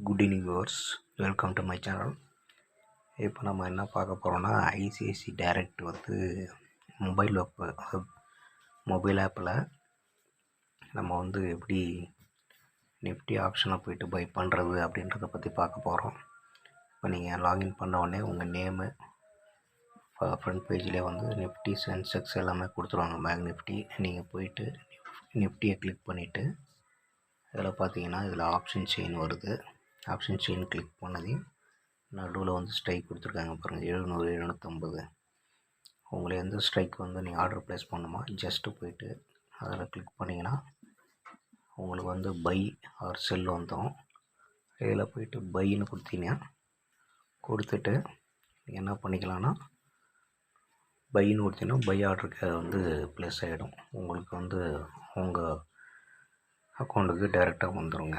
Good evening viewers, welcome to my channel. இப்போ நம்ம என்ன பார்க்க போகிறோம்னா, ஐசிஐசி டைரக்ட் வந்து மொபைல் ஆப்பில் நம்ம வந்து எப்படி நிஃப்டி ஆப்ஷனை போய்ட்டு பை பண்ணுறது அப்படின்றத பற்றி பார்க்க போகிறோம். இப்போ நீங்கள் லாகின் பண்ண உடனே உங்கள் நேமு ஃப்ரண்ட் பேஜ்லேயே வந்து நிஃப்டி சென்செக்ஸ் எல்லாமே கொடுத்துருவாங்க. பேங்க் நிஃப்டி நீங்கள் போயிட்டு நிஃப்டியை கிளிக் பண்ணிவிட்டு இதில் பார்த்தீங்கன்னா இதில் ஆப்ஷன் செயின் வருது. ஆப்ஷன் செயின் கிளிக் பண்ணதையும் நடுவில் வந்து ஸ்ட்ரைக் கொடுத்துருக்காங்க பாருங்கள், 700 750. உங்களை எந்த ஸ்ட்ரைக் வந்து நீங்கள் ஆர்டர் ப்ளேஸ் பண்ணுமா, ஜஸ்ட்டு போயிட்டு அதில் கிளிக் பண்ணிங்கன்னா உங்களுக்கு வந்து பை ஆர் செல் வந்துடும். இதில் போயிட்டு பைன்னு கொடுத்தீங்கன்னா கொடுத்துட்டு என்ன பண்ணிக்கலாம்னா, பைன்னு கொடுத்தீங்கன்னா பை ஆர்டருக்கு வந்து ப்ளேஸ் ஆகிடும். உங்களுக்கு வந்து உங்கள் அக்கௌண்ட்டுக்கு டைரெக்டாக வந்துடுங்க.